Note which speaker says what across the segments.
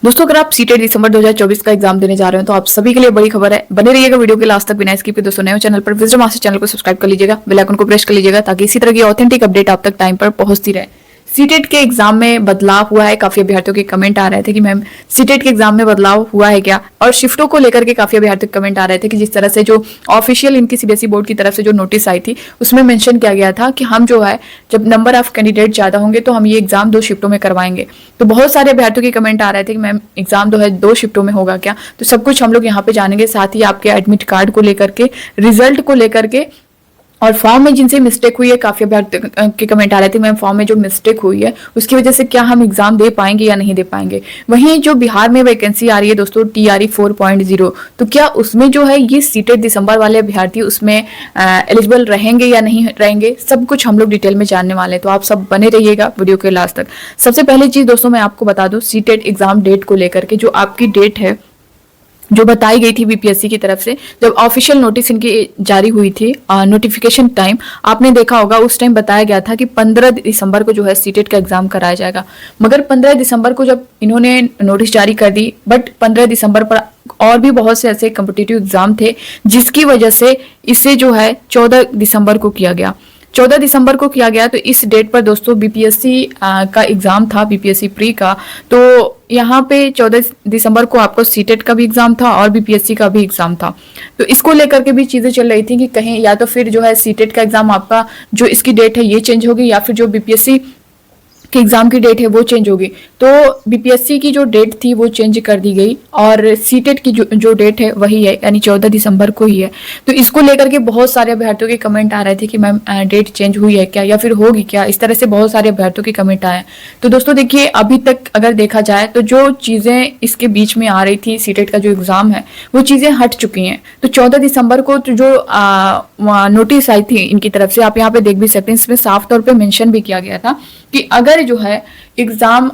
Speaker 1: दोस्तों, अगर आप सीटेट दिसंबर 2024 का एग्जाम देने जा रहे हो तो आप सभी के लिए बड़ी खबर है। बने रहिएगा वीडियो के लास्ट तक बिना स्किप किए। दोस्तों, नए चैनल पर विजडम मास्टर चैनल को सब्सक्राइब कर लीजिएगा, बेल आइकन को प्रेस कर लीजिएगा ताकि इसी तरह की ऑथेंटिक अपडेट आप तक टाइम पर पहुंचती रहे। सीटेट के एग्जाम में बदलाव हुआ है। काफी अभ्यर्थियों के कमेंट आ रहे थे कि मैम सीटेट के एग्जाम में बदलाव हुआ है क्या, और शिफ्टों को लेकर के काफी अभ्यर्थियों के कमेंट आ रहे थे कि जिस तरह से जो ऑफिशियल इनकी सीबीएसई बोर्ड की तरफ से जो नोटिस आई थी उसमें मेंशन किया गया था कि हम जो है जब नंबर ऑफ कैंडिडेट ज्यादा होंगे तो हम ये एग्जाम 2 शिफ्टों में करवाएंगे। तो बहुत सारे अभ्यर्थियों के कमेंट आ रहे थे कि मैम एग्जाम जो है 2 शिफ्टों में होगा क्या। तो सब कुछ हम लोग यहाँ पे जानेंगे, साथ ही आपके एडमिट कार्ड को लेकर के, रिजल्ट को लेकर के, और फॉर्म में जिनसे मिस्टेक हुई है। काफी अभ्यर्थियों के कमेंट आ रहे थे मैम फॉर्म में जो मिस्टेक हुई है उसकी वजह से क्या हम एग्जाम दे पाएंगे या नहीं दे पाएंगे। वहीं जो बिहार में वैकेंसी आ रही है दोस्तों TRE 4.0, तो क्या उसमें जो है ये सीटेट दिसंबर वाले अभ्यर्थी उसमें एलिजिबल रहेंगे या नहीं रहेंगे, सब कुछ हम लोग डिटेल में जानने वाले हैं। तो आप सब बने रहिएगा वीडियो के लास्ट तक। सबसे पहली चीज दोस्तों मैं आपको बता दूं, सीटेट एग्जाम डेट को लेकर के जो आपकी डेट है जो बताई गई थी बीपीएससी की तरफ से, जब ऑफिशियल नोटिस इनकी जारी हुई थी, नोटिफिकेशन टाइम आपने देखा होगा, उस टाइम बताया गया था कि 15 दिसंबर को जो है सीटेट का एग्जाम कराया जाएगा। मगर 15 दिसंबर को जब इन्होंने नोटिस जारी कर दी, बट 15 दिसंबर पर और भी बहुत से ऐसे कॉम्पिटिटिव एग्जाम थे जिसकी वजह से इसे जो है 14 दिसंबर को किया गया। 14 दिसंबर को किया गया। तो इस डेट पर दोस्तों बीपीएससी का एग्जाम था, बीपीएससी प्री का। तो यहाँ पे 14 दिसंबर को आपको सीटेट का भी एग्जाम था और बीपीएससी का भी एग्जाम था। तो इसको लेकर के भी चीजें चल रही थी कि कहीं या तो फिर जो है सीटेट का एग्जाम आपका जो इसकी डेट है ये चेंज होगी, या फिर जो बीपीएससी कि एग्जाम की डेट है वो चेंज होगी। तो बीपीएससी की जो डेट थी वो चेंज कर दी गई और सीटेट की जो डेट है वही है, यानी 14 दिसंबर को ही है। तो इसको लेकर के बहुत सारे अभ्यर्थियों के कमेंट आ रहे थे कि मैम डेट चेंज हुई है क्या या फिर होगी क्या, इस तरह से बहुत सारे अभ्यर्थियों के कमेंट आए। तो दोस्तों देखिए, अभी तक अगर देखा जाए तो जो चीजें इसके बीच में आ रही थी, सीटेट का जो एग्जाम है वो चीजें हट चुकी हैं। तो 14 दिसंबर को तो जो नोटिस आई थी इनकी तरफ से, आप यहाँ पे देख भी सकते हैं, इसमें साफ तौर पे मेंशन भी किया गया था कि अगर जो है एग्जाम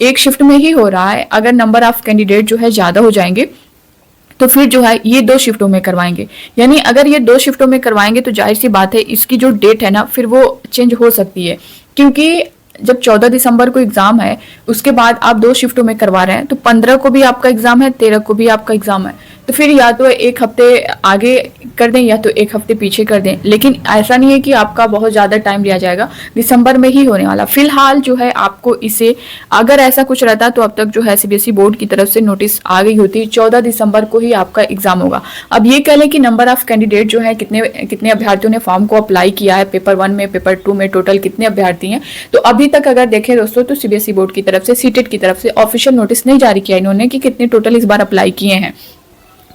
Speaker 1: एक शिफ्ट में ही हो रहा है, अगर नंबर ऑफ कैंडिडेट जो है ज्यादा हो जाएंगे तो फिर जो है ये 2 शिफ्टों में करवाएंगे। यानी अगर ये 2 शिफ्टों में करवाएंगे तो जाहिर सी बात है इसकी जो डेट है ना फिर वो चेंज हो सकती है, क्योंकि जब 14 दिसंबर को एग्जाम है उसके बाद आप 2 शिफ्टों में करवा रहे हैं, तो 15 को भी आपका एग्जाम है, 13 को भी आपका एग्जाम है। तो फिर या तो 1 हफ्ते आगे कर दें या तो 1 हफ्ते पीछे कर दें, लेकिन ऐसा नहीं है कि आपका बहुत ज्यादा टाइम लिया जाएगा, दिसंबर में ही होने वाला। फिलहाल जो है आपको इसे, अगर ऐसा कुछ रहता तो अब तक जो है सीबीएसई बोर्ड की तरफ से नोटिस आ गई होती, 14 दिसंबर को ही आपका एग्जाम होगा। अब ये कह लें कि नंबर ऑफ कैंडिडेट जो है कितने अभ्यर्थियों ने फॉर्म को अप्लाई किया है, पेपर 1 में, पेपर 2 में टोटल कितने अभ्यर्थी हैं। तो अभी तक अगर देखें दोस्तों तो सीबीएसई बोर्ड की तरफ से, सीटेट की तरफ से ऑफिशियल नोटिस नहीं जारी किया इन्होंने कि कितने टोटल इस बार अप्लाई किए हैं।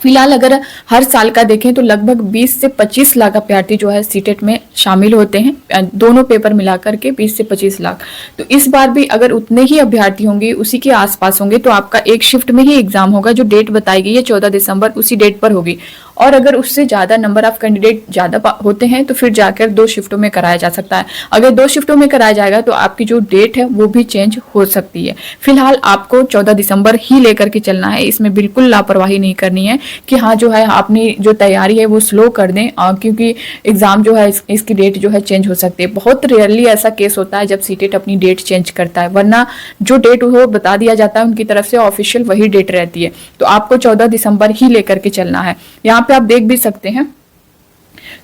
Speaker 1: फिलहाल अगर हर साल का देखें तो लगभग 20 से 25 लाख अभ्यर्थी जो है सीटेट में शामिल होते हैं, दोनों पेपर मिलाकर के 20 से 25 लाख। तो इस बार भी अगर उतने ही अभ्यर्थी होंगे, उसी के आसपास होंगे, तो आपका एक शिफ्ट में ही एग्जाम होगा। जो डेट बताई गई है 14 दिसंबर, उसी डेट पर होगी। और अगर उससे ज्यादा नंबर ऑफ कैंडिडेट ज्यादा होते हैं तो फिर जाकर 2 शिफ्टों में कराया जा सकता है। अगर 2 शिफ्टों में कराया जाएगा तो आपकी जो डेट है वो भी चेंज हो सकती है। फिलहाल आपको 14 दिसंबर ही लेकर के चलना है, इसमें बिल्कुल लापरवाही नहीं करनी है कि हाँ जो है अपनी जो तैयारी है वो स्लो कर दें, क्योंकि एग्जाम जो है इसकी डेट जो है चेंज हो सकती है। बहुत रेयरली ऐसा केस होता है जब सीटेट अपनी डेट चेंज करता है, वरना जो डेट वो बता दिया जाता है उनकी तरफ से ऑफिशियल वही डेट रहती है। तो आपको 14 दिसंबर ही लेकर के चलना है। यहाँ पे आप देख भी सकते हैं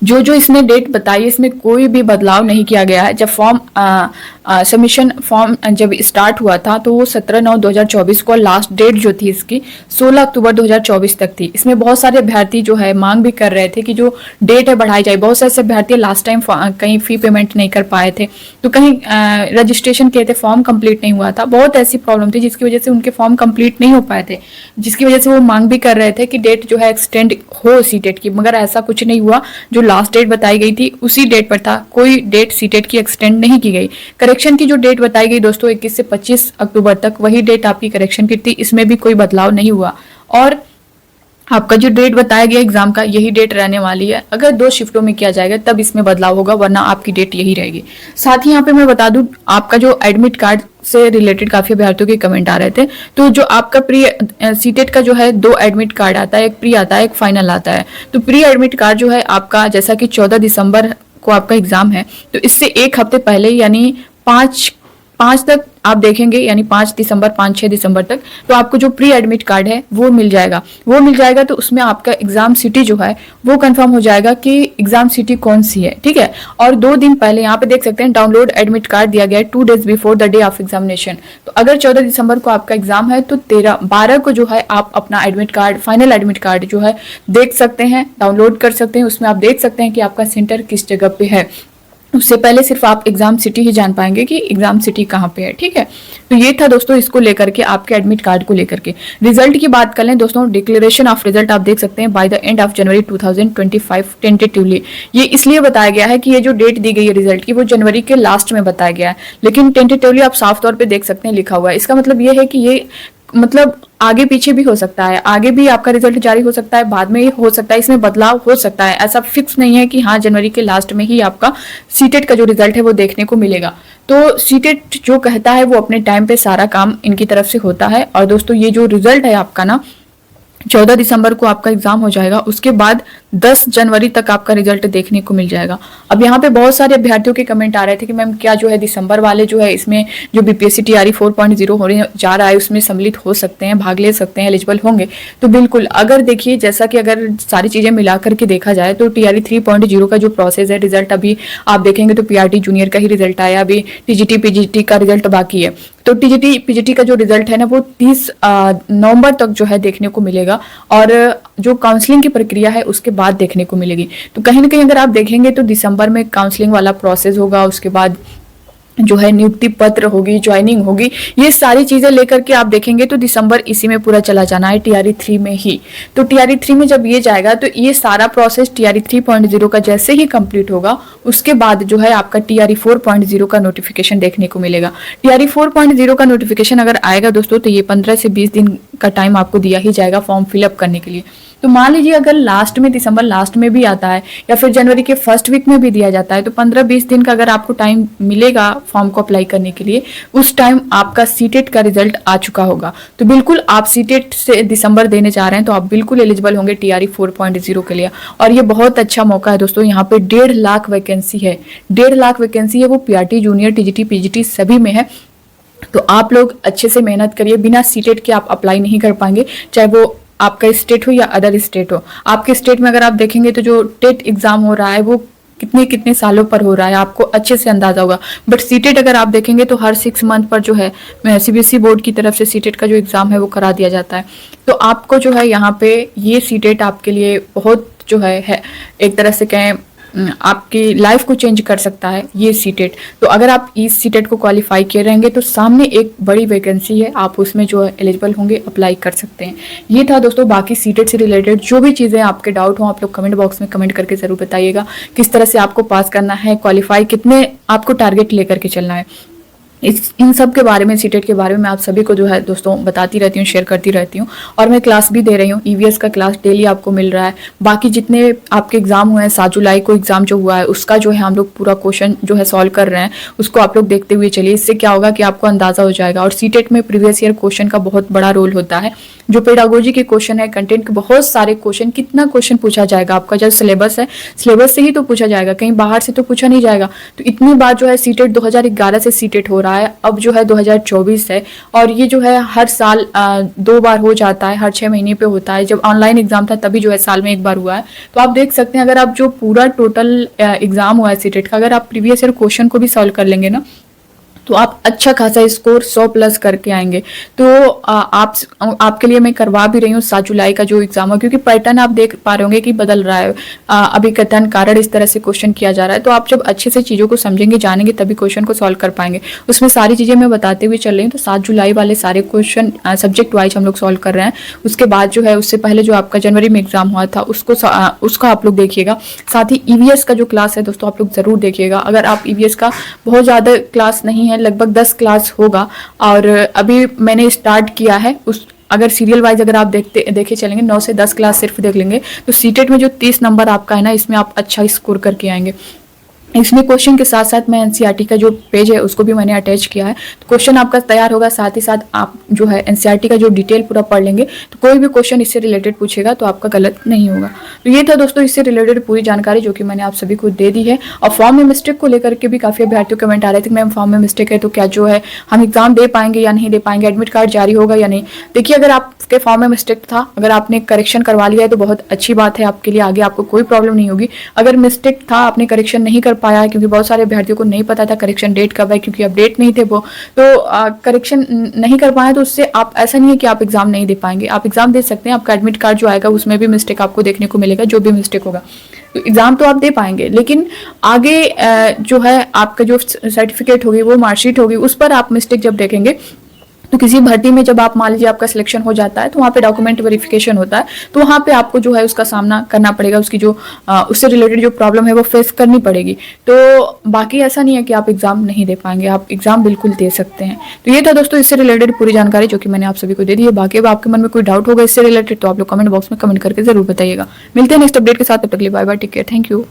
Speaker 1: जो इसने डेट बताई है इसमें कोई भी बदलाव नहीं किया गया है। जब फॉर्म सबमिशन फॉर्म जब स्टार्ट हुआ था तो वो 17/9/2024 को, लास्ट डेट जो थी इसकी 16 अक्टूबर 2024 तक थी। इसमें बहुत सारे अभ्यर्थी जो है मांग भी कर रहे थे कि जो डेट है बढ़ाई जाए। बहुत सारे अभ्यर्थी लास्ट टाइम कहीं फी पेमेंट नहीं कर पाए थे, तो कहीं रजिस्ट्रेशन किए थे, फॉर्म कंप्लीट नहीं हुआ था, बहुत ऐसी प्रॉब्लम थी जिसकी वजह से उनके फॉर्म कंप्लीट नहीं हो पाए थे, जिसकी वजह से वो मांग भी कर रहे थे कि डेट जो है एक्सटेंड हो सीटेट की। मगर ऐसा कुछ नहीं हुआ, जो लास्ट डेट बताई गई थी उसी डेट पर था, कोई डेट सीटेट की एक्सटेंड नहीं की गई। करेक्शन की जो डेट बताई गई दोस्तों 21 से 25 अक्टूबर तक, वही डेट आपकी करेक्शन की थी, इसमें भी कोई बदलाव नहीं हुआ। और आपका जो डेट बताया गया एग्जाम का यही डेट रहने वाली है। अगर 2 शिफ्टों में किया जाएगा तब इसमें बदलाव होगा, वरना आपकी डेट यही रहेगी। साथ ही यहाँ पे मैं बता दूं, आपका जो एडमिट कार्ड से रिलेटेड काफी अभ्यर्थियों के कमेंट आ रहे थे, तो जो आपका प्री सीटेट का जो है 2 एडमिट कार्ड आता है, एक प्री आता है, एक फाइनल आता है। तो प्री एडमिट कार्ड जो है आपका, जैसा कि 14 दिसंबर को आपका एग्जाम है, तो इससे 1 हफ्ते पहले यानी 5 तक आप देखेंगे यानी 5 दिसंबर 5-6 दिसंबर तक, तो आपको जो प्री एडमिट कार्ड है वो मिल जाएगा। तो उसमें आपका एग्जाम सिटी जो है वो कंफर्म हो जाएगा कि एग्जाम सिटी कौन सी है, ठीक है। और 2 दिन पहले यहाँ पे देख सकते हैं डाउनलोड एडमिट कार्ड दिया गया है 2 days before the day of examination. तो अगर 14 दिसंबर को आपका एग्जाम है तो 12 को जो है आप अपना admit card, final admit card जो है देख सकते हैं, डाउनलोड कर सकते हैं। उसमें आप देख सकते हैं कि आपका सेंटर किस जगह पे है। उससे पहले सिर्फ आप एग्जाम सिटी ही जान पाएंगे कि एग्जाम सिटी कहाँ पे है, ठीक है। तो ये था दोस्तों इसको लेकर के, आपके एडमिट कार्ड को लेकर के। रिजल्ट की बात कर लें दोस्तों, डिक्लेरेशन ऑफ रिजल्ट आप देख सकते हैं by the end of January 2025 tentatively. ये इसलिए बताया गया है कि ये जो डेट दी गई है रिजल्ट की वो जनवरी के लास्ट में बताया गया है, लेकिन टेंटेटिवली आप साफ तौर पे देख सकते हैं लिखा हुआ है। इसका मतलब ये है कि ये मतलब आगे पीछे भी हो सकता है, आगे भी आपका रिजल्ट जारी हो सकता है, बाद में ही हो सकता है, इसमें बदलाव हो सकता है। ऐसा फिक्स नहीं है कि हाँ जनवरी के लास्ट में ही आपका सीटेट का जो रिजल्ट है वो देखने को मिलेगा। तो सीटेट जो कहता है वो अपने टाइम पे सारा काम इनकी तरफ से होता है। और दोस्तों ये जो रिजल्ट है आपका ना 14 दिसंबर को आपका एग्जाम हो जाएगा, उसके बाद 10 जनवरी तक आपका रिजल्ट देखने को मिल जाएगा। अब यहाँ पे बहुत सारे अभ्यर्थियों के कमेंट आ रहे थे कि मैम क्या जो है दिसंबर वाले जो है इसमें जो बीपीएससी टीआरई 4.0 होने जा रहा है उसमें सम्मिलित हो सकते हैं, भाग ले सकते हैं, एलिजिबल होंगे? तो बिल्कुल, अगर देखिए जैसा कि अगर सारी चीजें मिला करके देखा जाए तो टीआरई 3.0 का जो प्रोसेस है, रिजल्ट अभी आप देखेंगे तो पीआरटी जूनियर का ही रिजल्ट आया, अभी टीजीटी पीजीटी का रिजल्ट बाकी है। तो टीजीटी पीजीटी का जो रिजल्ट है ना वो 30 नवंबर तक जो है देखने को मिलेगा, और जो काउंसलिंग की प्रक्रिया है उसके बाद देखने को मिलेगी। तो कहीं ना कहीं अगर आप देखेंगे तो दिसंबर में काउंसलिंग वाला प्रोसेस होगा, उसके बाद जो है नियुक्ति पत्र होगी, ज्वाइनिंग होगी, ये सारी चीजें लेकर के आप देखेंगे तो दिसंबर इसी में पूरा चला जाना है टीआरई 3 में ही। तो टीआरई 3 में जब ये जाएगा तो ये सारा प्रोसेस टीआरई 3.0 का जैसे ही कंप्लीट होगा उसके बाद जो है आपका टीआरई 4.0 का नोटिफिकेशन देखने को मिलेगा। टीआरई 4.0 का नोटिफिकेशन अगर आएगा दोस्तों तो ये 15 से 20 दिन का टाइम आपको दिया ही जाएगा फॉर्म फिलअप करने के लिए। तो मान लीजिए अगर लास्ट में, दिसंबर लास्ट में भी आता है या फिर जनवरी के फर्स्ट वीक में भी दिया जाता है तो 15-20 दिन का अगर आपको टाइम मिलेगा फॉर्म को अप्लाई करने के लिए, उस टाइम आपका सीटेट का रिजल्ट आ चुका होगा। तो बिल्कुल आप सीटेट से दिसंबर देने जा रहे हैं तो आप बिल्कुल एलिजिबल होंगे टीआरई 4.0 के लिए। और ये बहुत अच्छा मौका है दोस्तों, यहाँ पे 1.5 लाख वैकेंसी है, 1.5 लाख वैकेंसी है, वो पीआरटी जूनियर टीजीटी पीजीटी सभी में है। तो आप लोग अच्छे से मेहनत करिए, बिना सीटेट के आप अप्लाई नहीं कर पाएंगे, चाहे वो आपका स्टेट हो या अदर स्टेट हो। आपके स्टेट में अगर आप देखेंगे तो जो टेट एग्जाम हो रहा है वो कितने सालों पर हो रहा है आपको अच्छे से अंदाजा होगा। बट सीटेट अगर आप देखेंगे तो हर 6 मंथ पर जो है सीबीएसई बोर्ड की तरफ से सीटेट का जो एग्जाम है वो करा दिया जाता है। तो आपको जो है यहाँ पे ये सीटेट आपके लिए बहुत जो है एक तरह से कहें आपकी लाइफ को चेंज कर सकता है ये सीटेट। तो अगर आप इस सीटेट को क्वालिफाई किए रहेंगे तो सामने एक बड़ी वैकेंसी है, आप उसमें जो है एलिजिबल होंगे, अप्लाई कर सकते हैं। ये था दोस्तों, बाकी सीटेट से रिलेटेड जो भी चीज़ें आपके डाउट हो आप लोग कमेंट बॉक्स में कमेंट करके ज़रूर बताइएगा। किस तरह से आपको पास करना है, क्वालिफाई कितने आपको टारगेट लेकर के चलना है, इन सब के बारे में, सीटेट के बारे में मैं आप सभी को जो है दोस्तों बताती रहती हूँ, शेयर करती रहती हूँ। और मैं क्लास भी दे रही हूँ, ईवीएस का क्लास डेली आपको मिल रहा है। बाकी जितने आपके एग्जाम हुए हैं, 7 जुलाई को एग्जाम जो हुआ है उसका जो है हम लोग पूरा क्वेश्चन जो है सॉल्व कर रहे हैं, उसको आप लोग देखते हुए चलिए। इससे क्या होगा कि आपको अंदाजा हो जाएगा। और सीटेट में प्रीवियस ईयर क्वेश्चन का बहुत बड़ा रोल होता है। जो पेडागोजी के क्वेश्चन है, कंटेंट के बहुत सारे क्वेश्चन, कितना क्वेश्चन पूछा जाएगा आपका जो सिलेबस है, सिलेबस से ही तो पूछा जाएगा, कहीं बाहर से तो पूछा नहीं जाएगा। तो इतनी बार जो है सीटेट 2011 से सीटेट हो रहा है, अब जो है 2024 है। और ये जो है हर साल 2 बार हो जाता है, हर 6 महीने पे होता है। जब ऑनलाइन एग्जाम था तभी जो है साल में 1 बार हुआ है। तो आप देख सकते हैं अगर आप जो पूरा टोटल एग्जाम हुआ है सीटेट का, अगर आप प्रीवियस ईयर क्वेश्चन को भी सॉल्व कर लेंगे ना तो आप अच्छा खासा स्कोर 100+ करके आएंगे। तो आपके लिए मैं करवा भी रही हूँ 7 जुलाई का जो एग्जाम है, क्योंकि पैटर्न आप देख पा रहे होंगे कि बदल रहा है। अभी कथन कारण इस तरह से क्वेश्चन किया जा रहा है। तो आप जब अच्छे से चीज़ों को समझेंगे, जानेंगे, तभी क्वेश्चन को सॉल्व कर पाएंगे। उसमें सारी चीज़ें मैं बताते हुए चल रही हूँ। तो 7 जुलाई वाले सारे क्वेश्चन सब्जेक्ट वाइज हम लोग सॉल्व कर रहे हैं। उसके बाद जो है उससे पहले जो आपका जनवरी में एग्जाम हुआ था उसका आप लोग देखिएगा। साथ ही ईवीएस का जो क्लास है दोस्तों आप लोग जरूर देखिएगा। अगर आप ईवीएस का बहुत ज़्यादा क्लास नहीं है, लगभग 10 क्लास होगा, और अभी मैंने स्टार्ट किया है। अगर सीरियल वाइज अगर आप देखे चलेंगे 9 से 10 क्लास सिर्फ देख लेंगे तो सीटेट में जो 30 नंबर आपका है ना, इसमें आप अच्छा स्कोर करके आएंगे। इसमें क्वेश्चन के साथ साथ मैं एनसीईआरटी का जो पेज है उसको भी मैंने अटैच किया है। तो क्वेश्चन आपका तैयार होगा, साथ ही साथ आप जो है एनसीईआरटी का जो डिटेल पूरा पढ़ लेंगे तो कोई भी क्वेश्चन इससे रिलेटेड पूछेगा तो आपका गलत नहीं होगा। तो ये था दोस्तों इससे रिलेटेड पूरी जानकारी जो कि मैंने आप सभी को दे दी है। और फॉर्म में मिस्टेक को लेकर के भी काफ़ी अभ्यर्थियों कमेंट आ रहे थे, मैम फॉर्म में मिस्टेक है तो क्या जो है हम एग्जाम दे पाएंगे या नहीं दे पाएंगे, एडमिट कार्ड जारी होगा या नहीं। देखिए, अगर आपके फॉर्म में मिस्टेक था, अगर आपने करेक्शन करवा लिया है तो बहुत अच्छी बात है आपके लिए, आगे आपको कोई प्रॉब्लम नहीं होगी। अगर मिस्टेक था, आपने करेक्शन नहीं कर पाया है, क्योंकि बहुत सारे अभ्यर्थियों को नहीं पता था करेक्शन डेट कब है, क्योंकि अपडेट नहीं थे वो, तो करेक्शन नहीं कर पाए तो उससे आप, ऐसा नहीं है कि आप एग्जाम नहीं दे पाएंगे, आप एग्जाम दे सकते हैं। आपका एडमिट कार्ड जो आएगा उसमें भी मिस्टेक आपको देखने को मिलेगा, जो भी मिस्टेक होगा तो एग्जाम तो आप दे पाएंगे, लेकिन आगे जो है आपका जो सर्टिफिकेट होगी, वो मार्कशीट होगी, उस पर आप मिस्टेक जब देखेंगे तो किसी भर्ती में जब आप मान लीजिए आपका सिलेक्शन हो जाता है तो वहाँ पे डॉक्यूमेंट वेरिफिकेशन होता है, तो वहाँ पे आपको जो है उसका सामना करना पड़ेगा, उसकी जो उससे रिलेटेड जो प्रॉब्लम है वो फेस करनी पड़ेगी। तो बाकी ऐसा नहीं है कि आप एग्जाम नहीं दे पाएंगे, आप एग्जाम बिल्कुल दे सकते हैं। तो ये था दोस्तों इससे रिलेटेड पूरी जानकारी जो कि मैंने आप सभी को दे दी है। बाकी अब आपके मन में कोई डाउट होगा इससे रिलेटेड तो आप लोग कमेंट बॉक्स में कमेंट करके जरूर बताइएगा। मिलते हैं नेक्स्ट अपडेट के साथ, तब तक के लिए bye bye, take care, thank you.